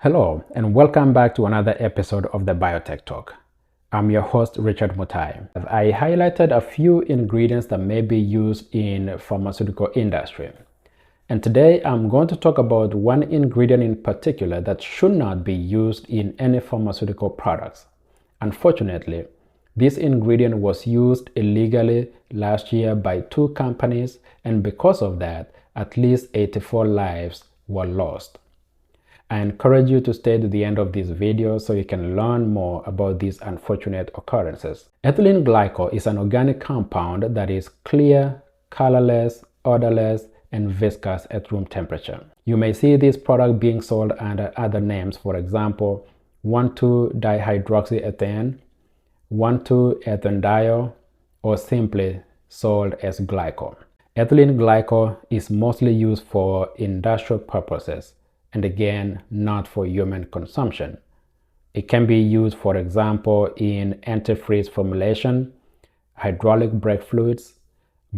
Hello, and welcome back to another episode of the Biotech Talk. I'm your host, Richard Mutai. I highlighted a few ingredients that may be used in pharmaceutical industry. And today I'm going to talk about one ingredient in particular that should not be used in any pharmaceutical products. Unfortunately, this ingredient was used illegally last year by 2 companies, and because of that, at least 84 lives were lost. I encourage you to stay to the end of this video so you can learn more about these unfortunate occurrences. Ethylene glycol is an organic compound that is clear, colorless, odorless, and viscous at room temperature. You may see this product being sold under other names, for example, 1,2-dihydroxyethane, 1,2-ethanediol, or simply sold as glycol. Ethylene glycol is mostly used for industrial purposes, and again, not for human consumption. It can be used, for example, in antifreeze formulation, hydraulic brake fluids,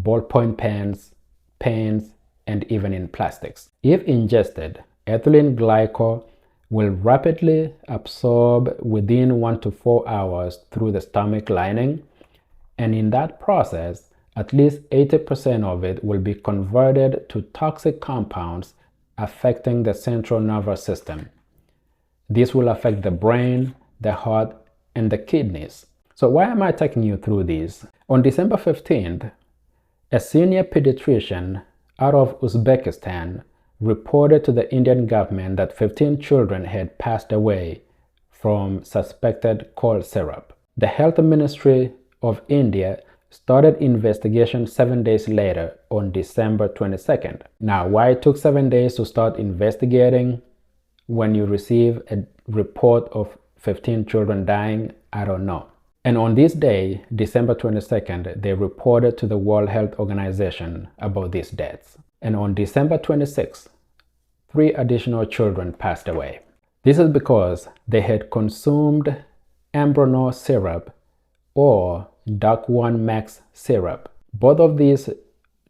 ballpoint pens, paints, and even in plastics. If ingested, ethylene glycol will rapidly absorb within 1 to 4 hours through the stomach lining, and in that process, at least 80% of it will be converted to toxic compounds affecting the central nervous system. This will affect the brain, the heart, and the kidneys. So why am I taking you through these? On December 15th, a senior pediatrician out of Uzbekistan reported to the Indian government that 15 children had passed away from suspected cold syrup. The Health Ministry of India started investigation 7 days later on December 22nd. Now, why it took 7 days to start investigating when you receive a report of 15 children dying, I don't know. And on this day, December 22nd, they reported to the World Health Organization about these deaths. And on December 26th, 3 additional children passed away. This is because they had consumed Ambronol syrup or DAC1 Max syrup. Both of these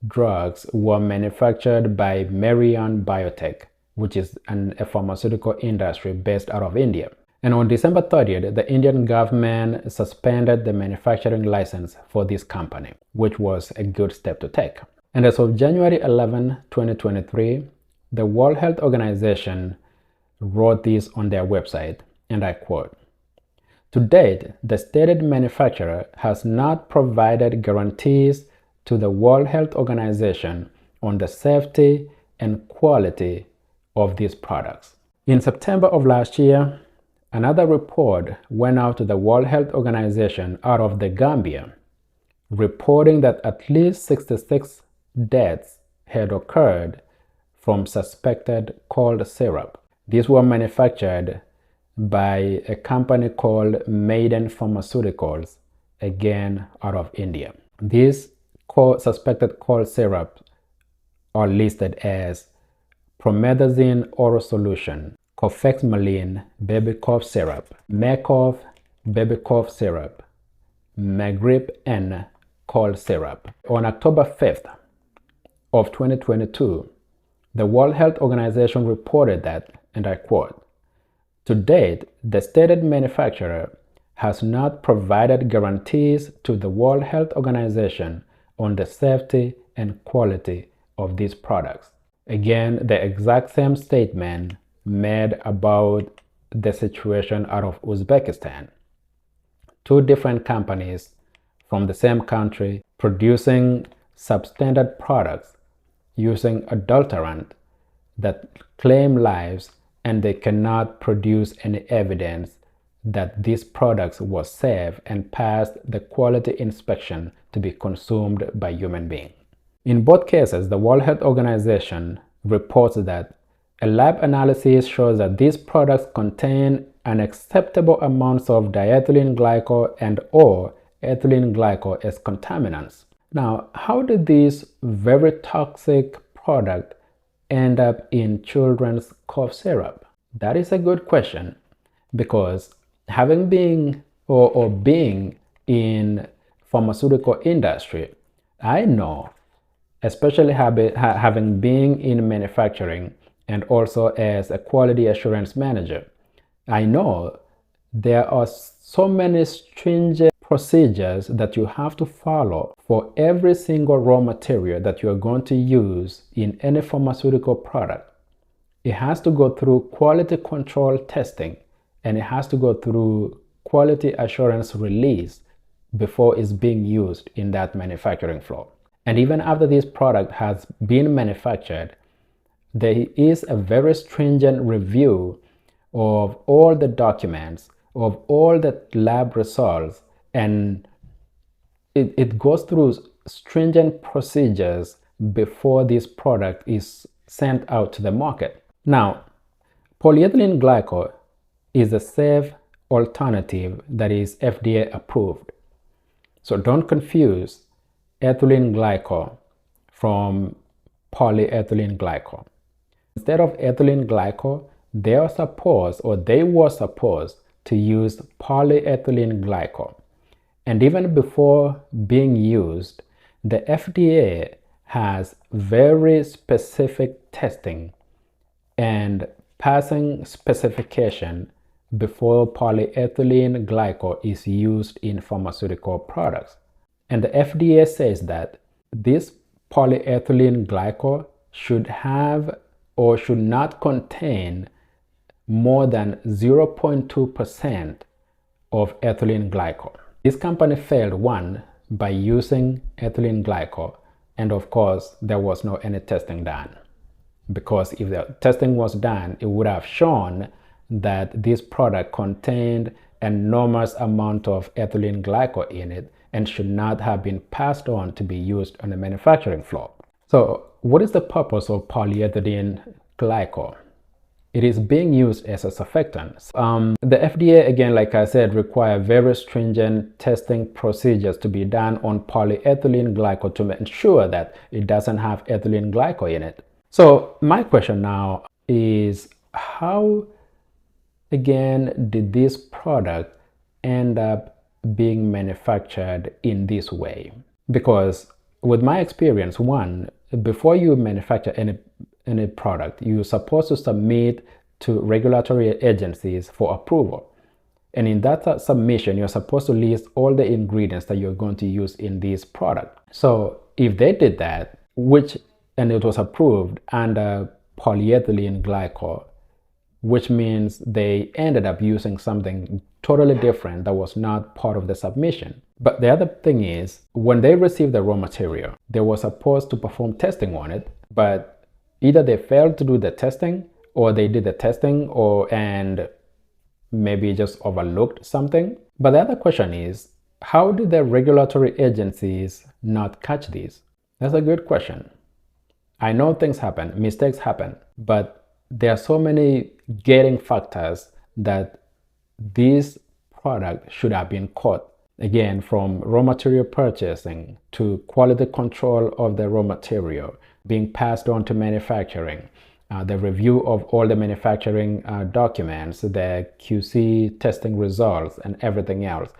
drugs were manufactured by Marion Biotech, which is a pharmaceutical industry based out of India. And on December 30th, the Indian government suspended the manufacturing license for this company, which was a good step to take. And as of January 11, 2023, the World Health Organization wrote this on their website, and I quote, "To date, the stated manufacturer has not provided guarantees to the World Health Organization on the safety and quality of these products." In September of last year, another report went out to the World Health Organization out of the Gambia, reporting that at least 66 deaths had occurred from suspected cold syrup. These were manufactured by a company called Maiden Pharmaceuticals, again out of India. These suspected cold syrups are listed as promethazine oral solution, Cofexmalin baby cough syrup, Macof baby cough syrup, Magrip N cold syrup. On October 5th of 2022, the World Health Organization reported that, and I quote, "To date, the stated manufacturer has not provided guarantees to the World Health Organization on the safety and quality of these products." Again, the exact same statement made about the situation out of Uzbekistan. 2 different companies from the same country producing substandard products using adulterant that claim lives, and they cannot produce any evidence that these products were safe and passed the quality inspection to be consumed by human beings. In both cases, the World Health Organization reports that a lab analysis shows that these products contain unacceptable amounts of diethylene glycol and or ethylene glycol as contaminants. Now, how did this very toxic product end up in children's cough syrup? That is a good question, because having been or being in pharmaceutical industry, I know, especially having been in manufacturing and also as a quality assurance manager, I know there are so many stringent procedures that you have to follow for every single raw material that you're going to use in any pharmaceutical product. It has to go through quality control testing, and it has to go through quality assurance release before it's being used in that manufacturing floor. And even after this product has been manufactured, there is a very stringent review of all the documents, of all the lab results, and it goes through stringent procedures before this product is sent out to the market. Now, polyethylene glycol is a safe alternative that is FDA approved. So don't confuse ethylene glycol from polyethylene glycol. Instead of ethylene glycol, they were supposed to use polyethylene glycol. And even before being used, the FDA has very specific testing and passing specification before polyethylene glycol is used in pharmaceutical products. And the FDA says that this polyethylene glycol should have or should not contain more than 0.2% of ethylene glycol. This company failed, one, by using ethylene glycol, and of course there was no any testing done, because if the testing was done, it would have shown that this product contained an enormous amount of ethylene glycol in it and should not have been passed on to be used on the manufacturing floor. So what is the purpose of polyethylene glycol? It is being used as a surfactant. The FDA, again, like I said, require very stringent testing procedures to be done on polyethylene glycol to ensure that it doesn't have ethylene glycol in it. So my question now is, how again did this product end up being manufactured in this way? Because with my experience, one, before you manufacture any product, you're supposed to submit to regulatory agencies for approval. And in that submission, you're supposed to list all the ingredients that you're going to use in this product. So if they did that, and it was approved under polyethylene glycol, which means they ended up using something totally different that was not part of the submission. But the other thing is, when they received the raw material, they were supposed to perform testing on it, but either they failed to do the testing, or they did the testing and maybe just overlooked something. But the other question is, how did the regulatory agencies not catch these? That's a good question. I know things happen, mistakes happen, but there are so many gating factors that this product should have been caught. Again, from raw material purchasing to quality control of the raw material, being passed on to manufacturing, the review of all the manufacturing documents, the QC testing results, and everything else.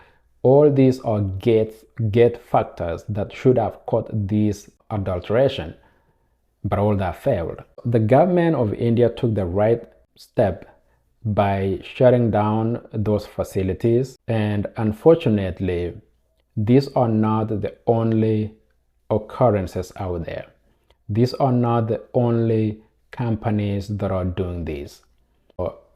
All these are gate factors that should have caught this adulteration, but all that failed. The government of India took the right step by shutting down those facilities, and unfortunately, these are not the only occurrences out there. These are not the only companies that are doing this.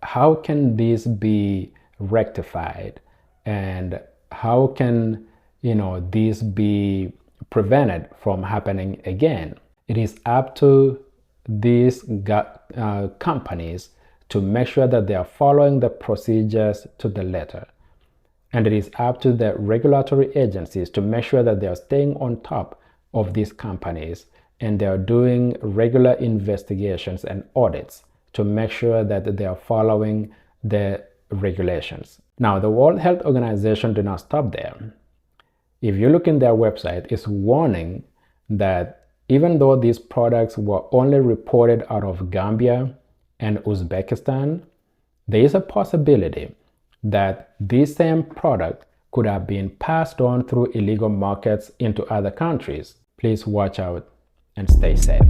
How can this be rectified, and how can this be prevented from happening again? It is up to these companies to make sure that they are following the procedures to the letter. And it is up to the regulatory agencies to make sure that they are staying on top of these companies and they are doing regular investigations and audits to make sure that they are following the regulations. Now, the World Health Organization did not stop there. If you look in their website, it's warning that even though these products were only reported out of Gambia and Uzbekistan, there is a possibility that this same product could have been passed on through illegal markets into other countries. Please watch out and stay safe.